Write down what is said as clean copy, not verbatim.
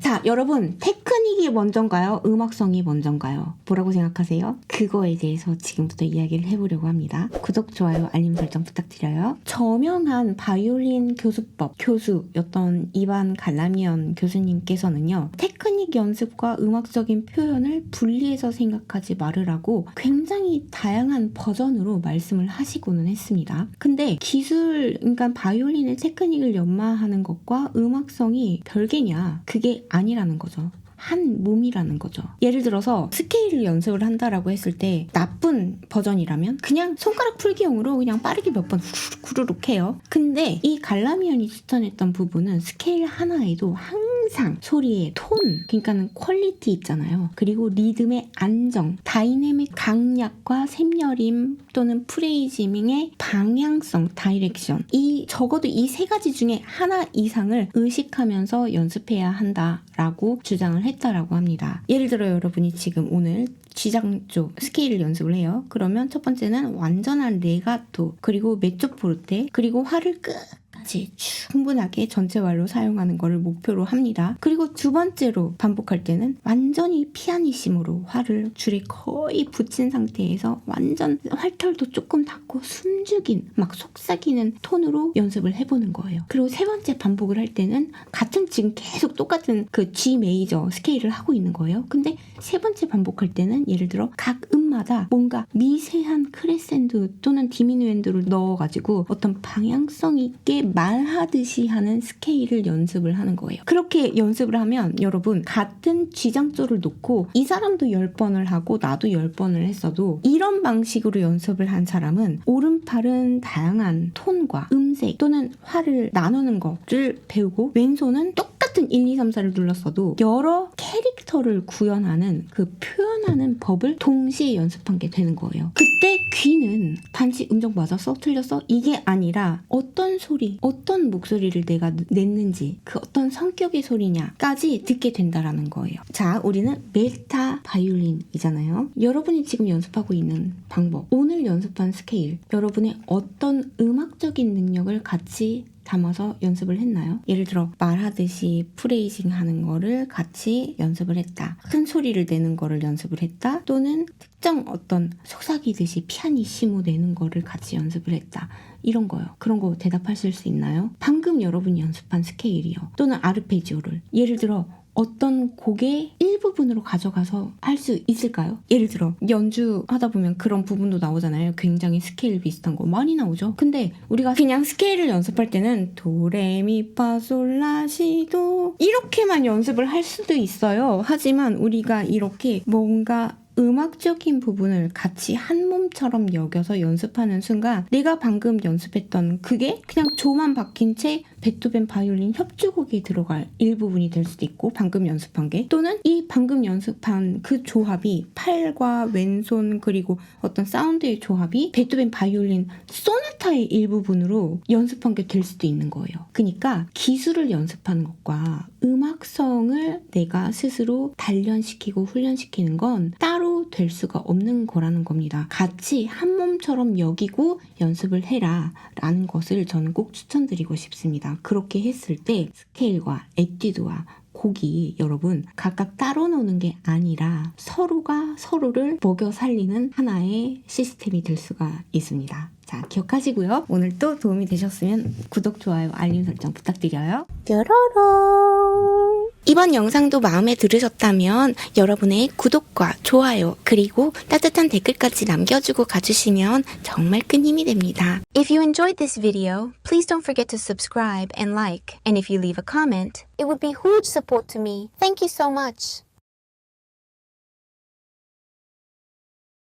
자, 여러분, 테크닉이 먼저인가요? 음악성이 먼저인가요? 뭐라고 생각하세요? 그거에 대해서 지금부터 이야기를 해보려고 합니다. 구독, 좋아요, 알림 설정 부탁드려요. 저명한 바이올린 교수법 교수였던 이반 갈라미언 교수님께서는요, 테크닉 연습과 음악적인 표현을 분리해서 생각하지 말으라고 굉장히 다양한 버전으로 말씀을 하시고는 했습니다. 근데 기술, 그러니까 바이올린의 테크닉을 연마하는 것과 음악성이 별개냐? 그게 아니라는 거죠. 한 몸이라는 거죠. 예를 들어서 스케일을 연습을 한다라고 했을 때 나쁜 버전이라면 그냥 손가락 풀기용으로 그냥 빠르게 몇 번 후루룩 해요. 근데 이 갈라미언이 추천했던 부분은 스케일 하나에도 항상 소리의 톤, 그러니까는 퀄리티 있잖아요. 그리고 리듬의 안정, 다이내믹 강약과 샘여림 또는 프레이징의 방향성, 다이렉션, 적어도 이 세 가지 중에 하나 이상을 의식하면서 연습해야 한다라고 주장을 했다라고 합니다. 예를 들어 여러분이 지금 오늘 G장 쪽 스케일을 연습을 해요. 그러면 첫 번째는 완전한 레가토, 그리고 메조포르테, 그리고 활을 끝까지 충분하게 전체활로 사용하는 것을 목표로 합니다. 그리고 두 번째로 반복할 때는 완전히 피아니시모로 활을 줄에 거의 붙인 상태에서 완전 활털도 조금 닿고 숨죽인 막 속삭이는 톤으로 연습을 해보는 거예요. 그리고 세 번째 반복을 할 때는 같은 지금 계속 똑같은 그 G 메이저 스케일을 하고 있는 거예요. 근데 세 번째 반복할 때는 예를 들어 각 음마다 뭔가 미세한 크레센도 또는 디미누엔도를 넣어가지고 어떤 방향성 있게 말하듯이 하는 스케일을 연습을 하는 거예요. 그렇게 연습을 하면 여러분 같은 G장조를 놓고 이 사람도 10번을 하고 나도 10번을 했어도 이런 방식으로 연습을 한 사람은 오른팔은 다양한 톤과 음색 또는 활을 나누는 것을 배우고 왼손은 똑같은 1, 2, 3, 4를 눌렀어도 여러 캐릭터를 구현하는 그 표현하는 법을 동시에 연습한 게 되는 거예요. 그때 귀는 단지 음정 맞았어? 틀렸어? 이게 아니라 어떤 소리, 어떤 목소리를 내가 냈는지 그 어떤 성격의 소리냐까지 듣게 된다라는 거예요. 자, 우리는 메타 바이올린이잖아요. 여러분이 지금 연습하고 있는 방법, 오늘 연습한 스케일, 여러분의 어떤 음악적인 능력을 같이 담아서 연습을 했나요? 예를 들어 말하듯이 프레이징 하는 거를 같이 연습을 했다. 큰 소리를 내는 거를 연습을 했다. 또는 특정 어떤 속삭이듯이 피아니시모 내는 거를 같이 연습을 했다. 이런 거요. 그런 거 대답하실 수 있나요? 방금 여러분이 연습한 스케일이요. 또는 아르페지오를 예를 들어 어떤 곡의 일부분으로 가져가서 할 수 있을까요? 예를 들어 연주하다 보면 그런 부분도 나오잖아요. 굉장히 스케일 비슷한 거 많이 나오죠. 근데 우리가 그냥 스케일을 연습할 때는 도레미파솔라시도 이렇게만 연습을 할 수도 있어요. 하지만 우리가 이렇게 뭔가 음악적인 부분을 같이 한 몸처럼 여겨서 연습하는 순간 내가 방금 연습했던 그게 그냥 조만 박힌 채 베토벤 바이올린 협주곡에 들어갈 일부분이 될 수도 있고 방금 연습한 게 또는 이 방금 연습한 그 조합이 팔과 왼손 그리고 어떤 사운드의 조합이 베토벤 바이올린 소나타의 일부분으로 연습한 게 될 수도 있는 거예요. 그러니까 기술을 연습하는 것과 음악성을 내가 스스로 단련시키고 훈련시키는 건 따로 될 수가 없는 거라는 겁니다. 같이 한 몸처럼 여기고 연습을 해라 라는 것을 저는 꼭 추천드리고 싶습니다. 그렇게 했을 때 스케일과 에뛰드와 곡이 여러분 각각 따로 노는 게 아니라 서로가 서로를 먹여 살리는 하나의 시스템이 될 수가 있습니다. 자, 기억하시고요. 오늘 또 도움이 되셨으면 구독, 좋아요, 알림 설정 부탁드려요. 뾰로롱! 이번 영상도 마음에 들으셨다면 여러분의 구독과 좋아요 그리고 따뜻한 댓글까지 남겨주고 가주시면 정말 큰 힘이 됩니다. If you enjoyed this video, please don't forget to subscribe and like. And if you leave a comment, it would be huge support to me. Thank you so much.